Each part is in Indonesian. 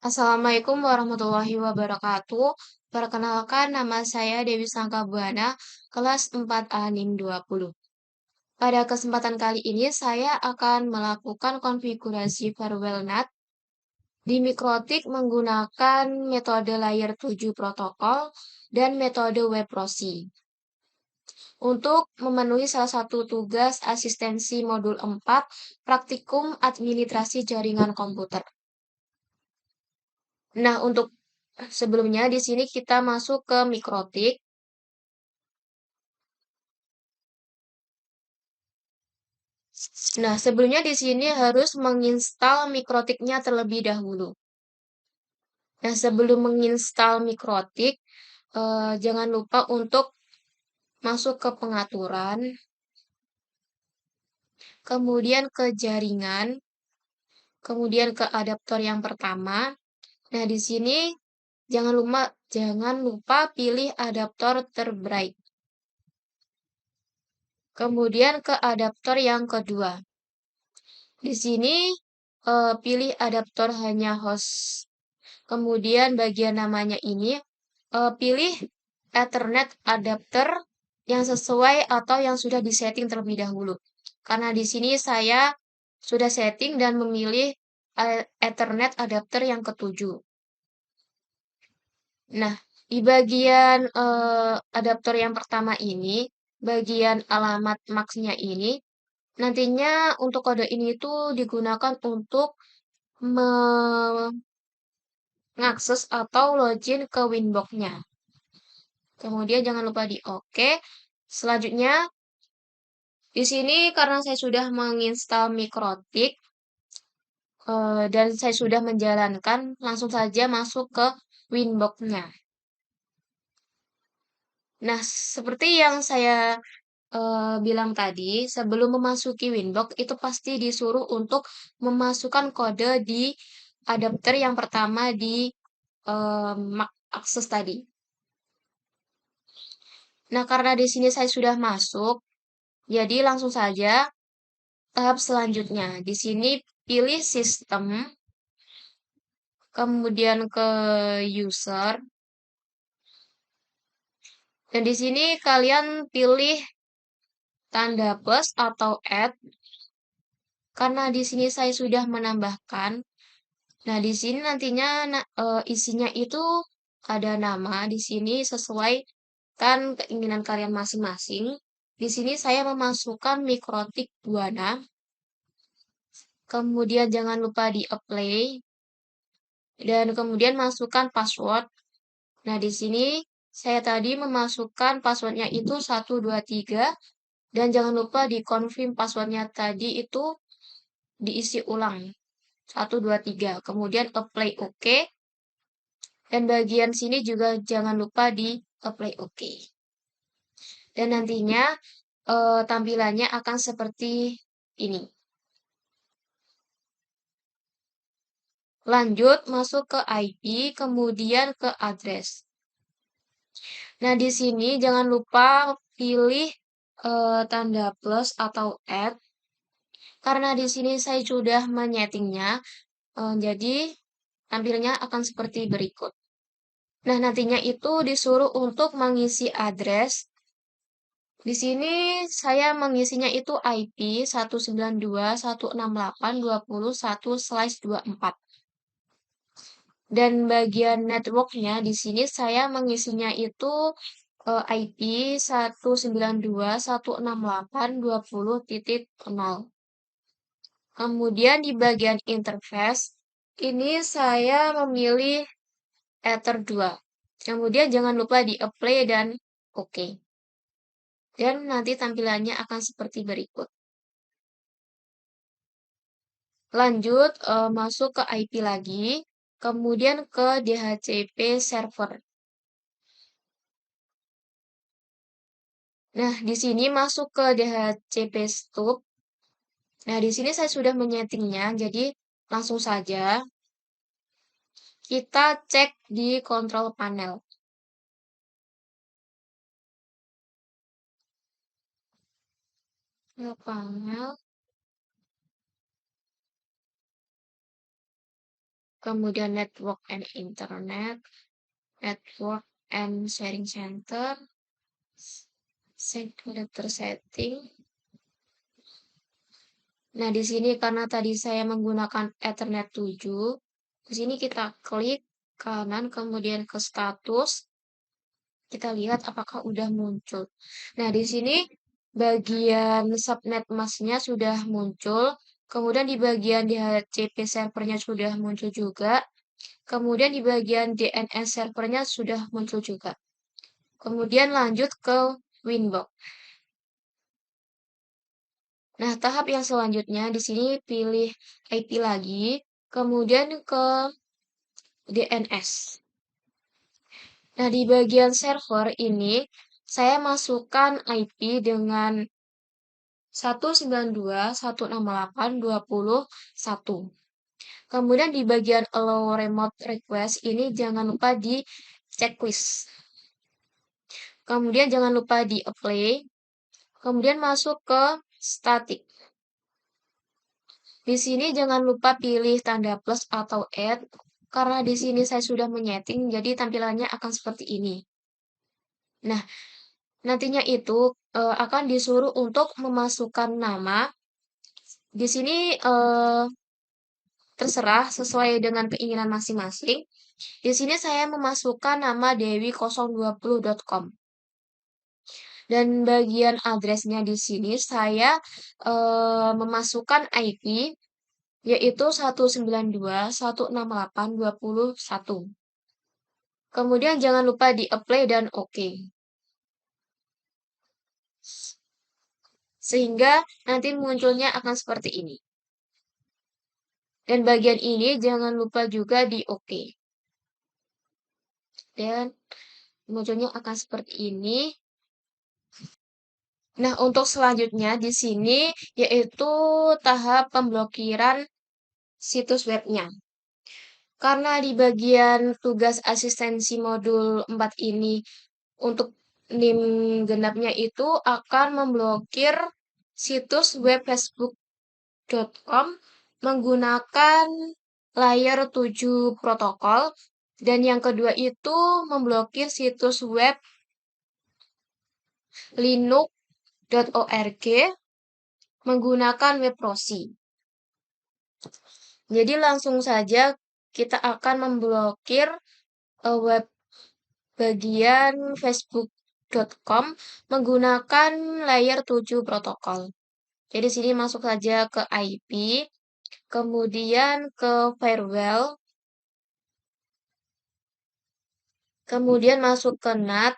Assalamualaikum warahmatullahi wabarakatuh. Perkenalkan nama saya Dewi Sangkabuana, kelas 4A NIM 20. Pada kesempatan kali ini saya akan melakukan konfigurasi firewall NAT di Mikrotik menggunakan metode layer 7 protokol dan metode web proxy. Untuk memenuhi salah satu tugas asistensi modul 4 praktikum administrasi jaringan komputer. Nah, untuk sebelumnya di sini kita masuk ke Mikrotik. Nah, sebelumnya di sini harus menginstal Mikrotiknya terlebih dahulu. Nah, sebelum menginstal Mikrotik, jangan lupa untuk masuk ke pengaturan, kemudian ke jaringan, kemudian ke adaptor yang pertama. Nah, di sini jangan lupa pilih adaptor terbright. Kemudian ke adaptor yang kedua. Di sini pilih adaptor hanya host. Kemudian bagian namanya ini pilih Ethernet adapter yang sesuai atau yang sudah disetting terlebih dahulu. Karena di sini saya sudah setting dan memilih Ethernet adapter yang ketujuh. Nah, di bagian adaptor yang pertama ini, bagian alamat MAC-nya ini, nantinya untuk kode ini itu digunakan untuk mengakses atau login ke Winbox-nya. Kemudian jangan lupa di OK. Selanjutnya, di sini karena saya sudah menginstal Mikrotik dan saya sudah menjalankan, langsung saja masuk ke Winbox-nya. Nah, seperti yang saya bilang tadi, sebelum memasuki Winbox itu pasti disuruh untuk memasukkan kode di adapter yang pertama di MAC akses tadi. Nah, karena di sini saya sudah masuk, jadi langsung saja tahap selanjutnya. Di sini pilih sistem, kemudian ke user, dan di sini kalian pilih tanda plus atau add, karena di sini saya sudah menambahkan. Nah, di sini nantinya isinya itu ada nama di sini sesuai kan keinginan kalian masing-masing. Di sini saya memasukkan Mikrotik Buana. Kemudian jangan lupa di apply dan kemudian masukkan password. Nah, di sini saya tadi memasukkan passwordnya itu 123 dan jangan lupa di confirm passwordnya tadi itu diisi ulang 123. Kemudian apply OK. Dan bagian sini juga jangan lupa di apply OK. Dan nantinya tampilannya akan seperti ini. Lanjut masuk ke IP, kemudian ke address. Nah, di sini jangan lupa pilih tanda plus atau add. Karena di sini saya sudah menyetingnya, jadi tampilnya akan seperti berikut. Nah, nantinya itu disuruh untuk mengisi address. Di sini saya mengisinya itu IP 192.168.20.1/24. Dan bagian networknya di sini saya mengisinya itu IP 192.168.20.0. Kemudian di bagian interface, ini saya memilih Ether 2. Kemudian jangan lupa di apply dan OK. Dan nanti tampilannya akan seperti berikut. Lanjut, masuk ke IP lagi, kemudian ke DHCP server. Nah, di sini masuk ke DHCP stub. Nah, di sini saya sudah menyetingnya, jadi langsung saja kita cek di control panel. Panel. kemudian network and internet, network and sharing center, security setting. Nah, di sini karena tadi saya menggunakan Ethernet 7, di sini kita klik kanan, kemudian ke status, kita lihat apakah udah muncul. Nah, di sini bagian subnet masknya sudah muncul, kemudian di bagian DHCP servernya sudah muncul juga, kemudian di bagian DNS servernya sudah muncul juga. Kemudian lanjut ke Winbox. Nah, tahap yang selanjutnya di sini pilih IP lagi, kemudian ke DNS. Nah, di bagian server ini saya masukkan IP dengan 192.168.20.1. Kemudian di bagian allow remote request ini jangan lupa di checklist. Kemudian jangan lupa di apply. Kemudian masuk ke static. Di sini jangan lupa pilih tanda plus atau add, karena di sini saya sudah menyeting, jadi tampilannya akan seperti ini. Nah, nantinya itu akan disuruh untuk memasukkan nama. Di sini terserah sesuai dengan keinginan masing-masing. Di sini saya memasukkan nama dewi020.com. Dan bagian addressnya di sini saya memasukkan IP yaitu 192.168.20.1. Kemudian jangan lupa di apply dan OK. Sehingga nanti munculnya akan seperti ini. Dan bagian ini jangan lupa juga di OK. Dan munculnya akan seperti ini. Nah, untuk selanjutnya di sini yaitu tahap pemblokiran situs webnya. Karena di bagian tugas asistensi modul 4 ini untuk NIM genapnya itu akan memblokir situs web facebook.com menggunakan layer 7 protokol, dan yang kedua itu memblokir situs web linux.org menggunakan web proxy. Jadi langsung saja kita akan memblokir web bagian facebook.com menggunakan layer 7 protokol. Jadi sini masuk saja ke IP, kemudian ke firewall, kemudian masuk ke NAT.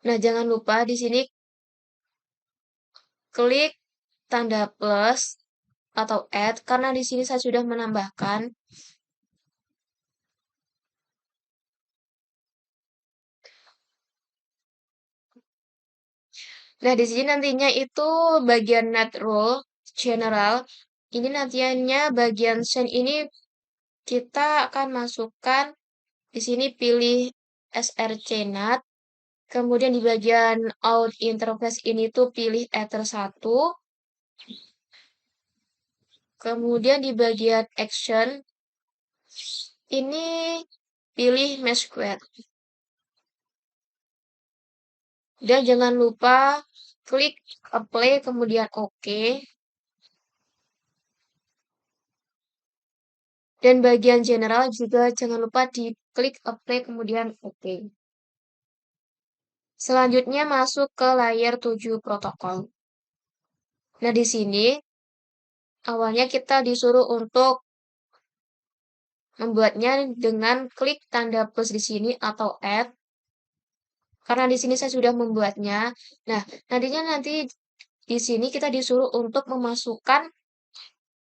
Nah, jangan lupa di sini klik tanda plus atau add karena di sini saya sudah menambahkan. Nah, di sini nantinya itu bagian NAT role general. Ini nantinya bagian send ini kita akan masukkan di sini pilih src NAT. Kemudian di bagian out interface ini tuh pilih Ether 1. Kemudian di bagian action ini pilih mesh square. Dan jangan lupa klik apply kemudian OK. Dan bagian general juga jangan lupa diklik apply kemudian OK. Selanjutnya masuk ke layer 7 protokol. Nah, di sini awalnya kita disuruh untuk membuatnya dengan klik tanda plus di sini atau add. Karena di sini saya sudah membuatnya. Nah, nanti di sini kita disuruh untuk memasukkan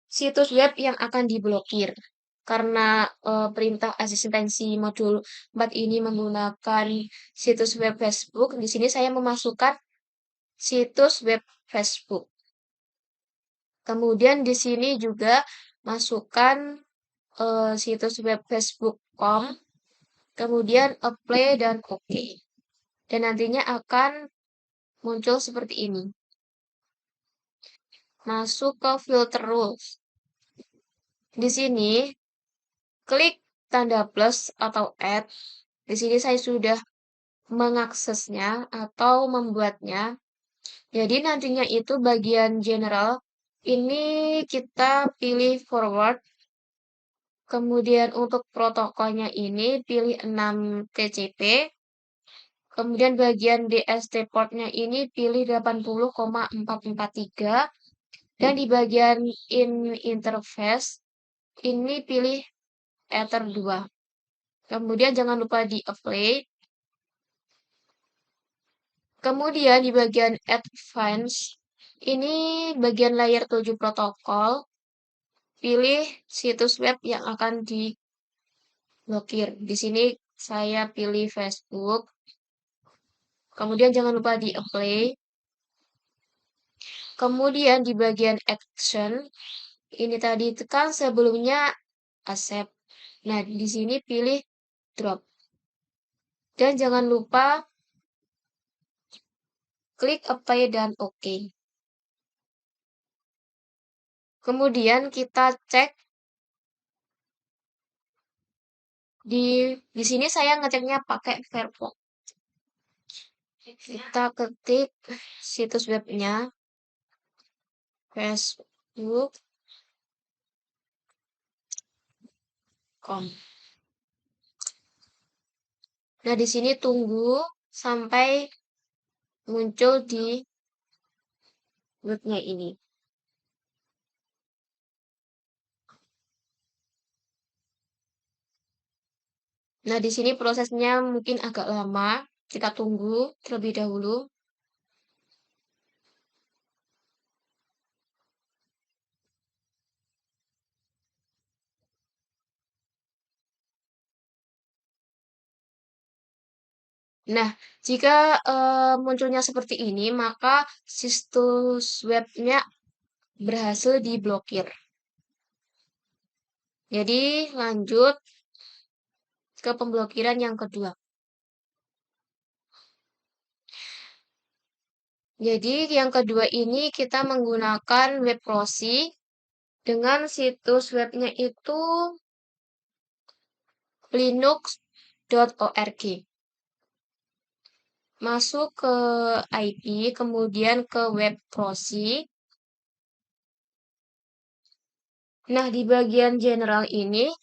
situs web yang akan diblokir. Karena perintah asistensi modul 4 ini menggunakan situs web Facebook, di sini saya memasukkan situs web Facebook. Kemudian di sini juga masukkan situs web facebook.com, kemudian apply dan OK. Dan nantinya akan muncul seperti ini. Masuk ke filter rules. Di sini klik tanda plus atau add. Di sini saya sudah mengaksesnya atau membuatnya. Jadi nantinya itu bagian general ini kita pilih forward. Kemudian untuk protokolnya ini pilih 6 TCP. Kemudian bagian DST portnya ini pilih 80,443. Dan di bagian in interface ini pilih Ether 2. Kemudian jangan lupa di apply. Kemudian di bagian advanced ini bagian layer 7 protokol. Pilih situs web yang akan diblokir. Di sini saya pilih Facebook. Kemudian jangan lupa di apply. Kemudian di bagian action, ini tadi tekan sebelumnya accept. Nah, di sini pilih drop. Dan jangan lupa klik apply dan OK. Kemudian kita cek di sini saya ngeceknya pakai Firefox. Kita ketik situs webnya facebook.com. Nah, di sini tunggu sampai muncul di webnya ini. Nah, di sini prosesnya mungkin agak lama. Kita tunggu terlebih dahulu. Nah, jika munculnya seperti ini, maka situs webnya berhasil diblokir. Jadi, lanjut ke pemblokiran yang kedua. Jadi, yang kedua ini kita menggunakan web proxy dengan situs webnya itu linux.org. Masuk ke IP, kemudian ke web proxy. Nah, di bagian general ini,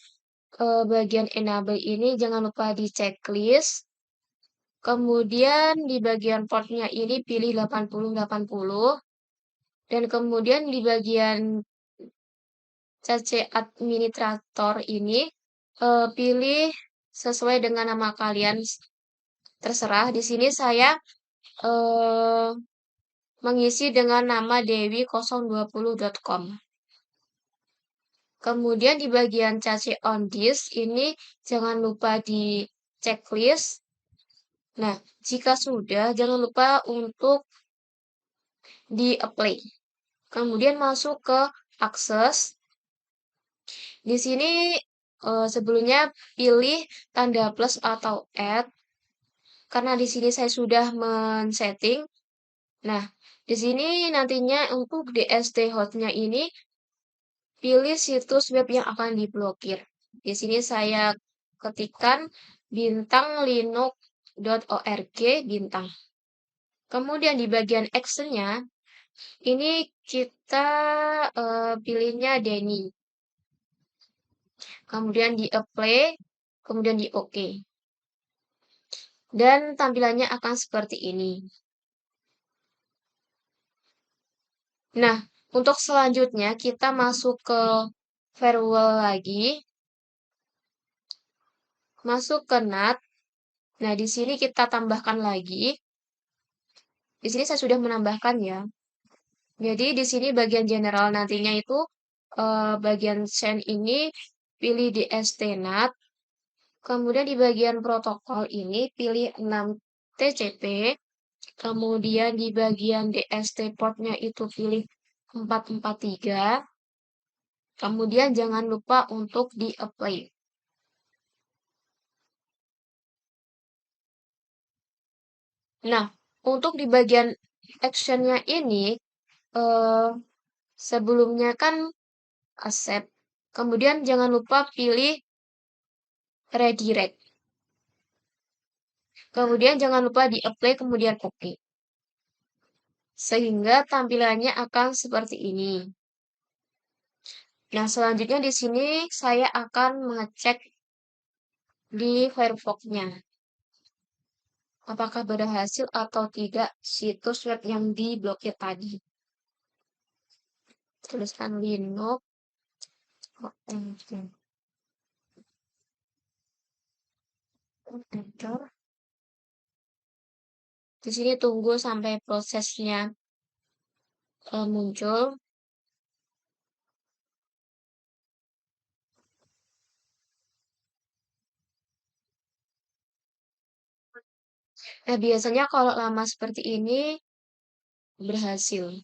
bagian enable ini jangan lupa di checklist. Kemudian di bagian portnya ini pilih 8080. Dan kemudian di bagian CC administrator ini pilih sesuai dengan nama kalian terserah. Di sini saya mengisi dengan nama dewi020.com. Kemudian di bagian CC on disk ini jangan lupa di checklist. Nah, jika sudah jangan lupa untuk di apply. Kemudian masuk ke akses. Di sini sebelumnya pilih tanda plus atau add. Karena di sini saya sudah men-setting. Nah, di sini nantinya untuk DST hostnya ini pilih situs web yang akan diblokir. Di sini saya ketikkan bintang linux.org bintang. Kemudian di bagian actionnya ini kita pilihnya Denny. Kemudian di apply, kemudian di OK. Dan tampilannya akan seperti ini. Nah, untuk selanjutnya kita masuk ke firewall lagi. Masuk ke NAT. Nah, di sini kita tambahkan lagi. Di sini saya sudah menambahkan ya. Jadi di sini bagian general nantinya itu bagian send ini pilih di ST-NAT. Kemudian di bagian protokol ini pilih 6 TCP. Kemudian di bagian DST portnya itu pilih 443. Kemudian jangan lupa untuk di apply. Nah, untuk di bagian actionnya ini, sebelumnya kan accept. Kemudian jangan lupa pilih redirect. Kemudian jangan lupa di-apply kemudian oke. Sehingga tampilannya akan seperti ini. Nah, selanjutnya di sini saya akan mengecek di Firefox-nya. Apakah berhasil atau tidak situs web yang diblokir tadi. Tuliskan Linux. Enter. Di sini tunggu sampai prosesnya muncul. Nah, biasanya kalau lama seperti ini berhasil.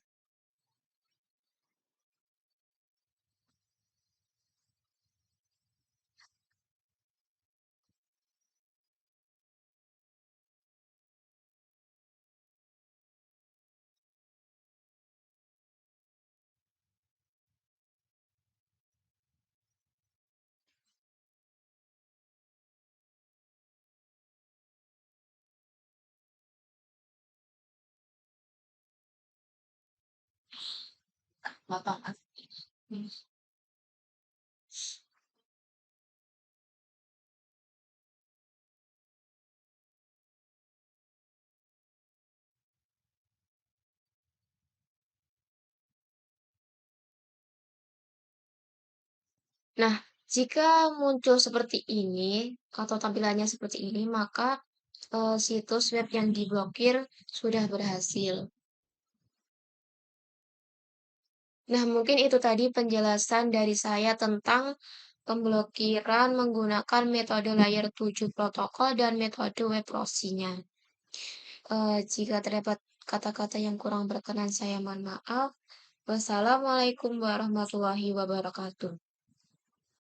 Bapak. Nah, jika muncul seperti ini atau tampilannya seperti ini, maka situs web yang diblokir sudah berhasil. Nah, mungkin itu tadi penjelasan dari saya tentang pemblokiran menggunakan metode layer 7 protokol dan metode web proxy-nya. Jika terdapat kata-kata yang kurang berkenan, saya mohon maaf. Wassalamualaikum warahmatullahi wabarakatuh.